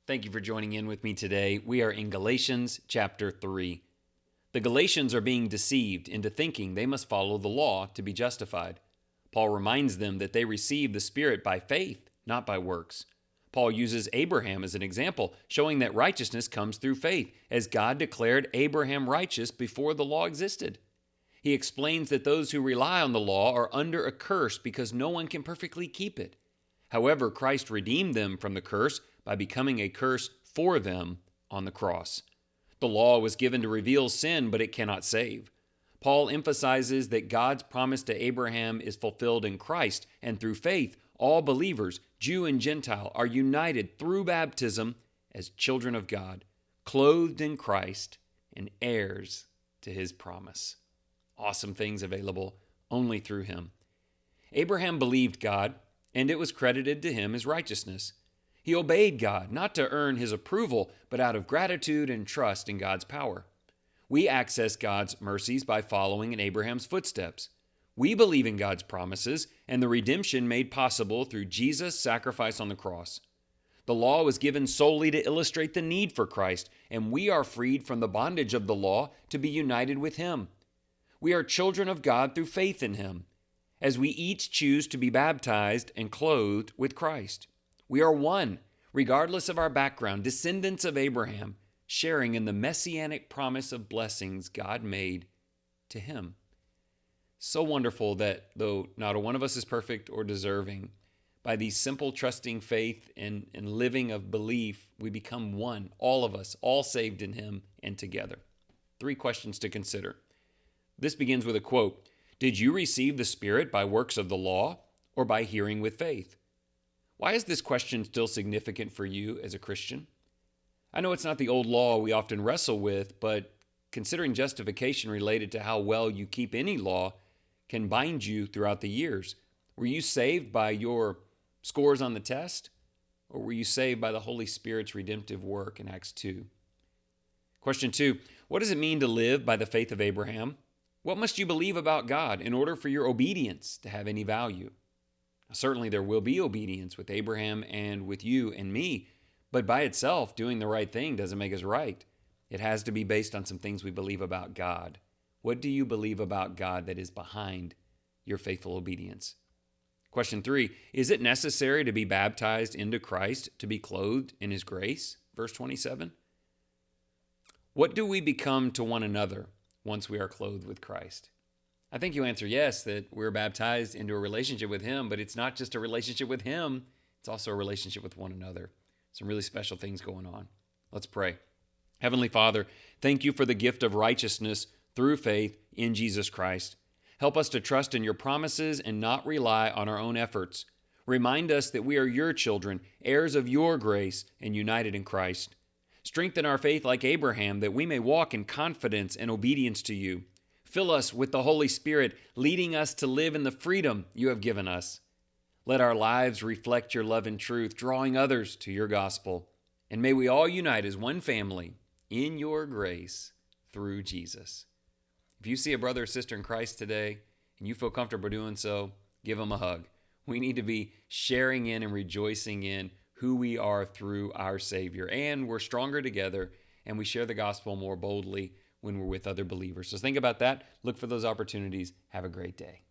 Thank you for joining in with me today. We are in Galatians chapter 3. The Galatians are being deceived into thinking they must follow the law to be justified. Paul reminds them that they received the Spirit by faith, not by works. Paul uses Abraham as an example, showing that righteousness comes through faith, as God declared Abraham righteous before the law existed. He explains that those who rely on the law are under a curse because no one can perfectly keep it. However, Christ redeemed them from the curse by becoming a curse for them on the cross. The law was given to reveal sin, but it cannot save. Paul emphasizes that God's promise to Abraham is fulfilled in Christ, and through faith, all believers, Jew and Gentile, are united through baptism as children of God, clothed in Christ and heirs to his promise. Awesome things available only through him. Abraham believed God, and it was credited to him as righteousness. He obeyed God, not to earn his approval, but out of gratitude and trust in God's power. We access God's mercies by following in Abraham's footsteps. We believe in God's promises and the redemption made possible through Jesus' sacrifice on the cross. The law was given solely to illustrate the need for Christ, and we are freed from the bondage of the law to be united with him. We are children of God through faith in him, as we each choose to be baptized and clothed with Christ. We are one, regardless of our background, descendants of Abraham, sharing in the messianic promise of blessings God made to him. So wonderful that though not a one of us is perfect or deserving, by these simple trusting faith and living of belief, we become one, all of us, all saved in him and together. 3 questions to consider. This begins with a quote. Did you receive the Spirit by works of the law or by hearing with faith? Why is this question still significant for you as a Christian? I know it's not the old law we often wrestle with, but considering justification related to how well you keep any law can bind you throughout the years. Were you saved by your scores on the test, or were you saved by the Holy Spirit's redemptive work in Acts 2? Question 2, what does it mean to live by the faith of Abraham? What must you believe about God in order for your obedience to have any value? Certainly there will be obedience with Abraham and with you and me, but by itself, doing the right thing doesn't make us right. It has to be based on some things we believe about God. What do you believe about God that is behind your faithful obedience? Question 3, is it necessary to be baptized into Christ to be clothed in his grace? Verse 27. What do we become to one another once we are clothed with Christ? I think you answer yes, that we're baptized into a relationship with him, but it's not just a relationship with him, it's also a relationship with one another. Some really special things going on. Let's pray. Heavenly Father, thank you for the gift of righteousness through faith in Jesus Christ. Help us to trust in your promises and not rely on our own efforts. Remind us that we are your children, heirs of your grace, and united in Christ. Strengthen our faith like Abraham, that we may walk in confidence and obedience to you. Fill us with the Holy Spirit, leading us to live in the freedom you have given us. Let our lives reflect your love and truth, drawing others to your gospel. And may we all unite as one family in your grace through Jesus. If you see a brother or sister in Christ today and you feel comfortable doing so, give them a hug. We need to be sharing in and rejoicing in who we are through our Savior. And we're stronger together, and we share the gospel more boldly when we're with other believers. So think about that. Look for those opportunities. Have a great day.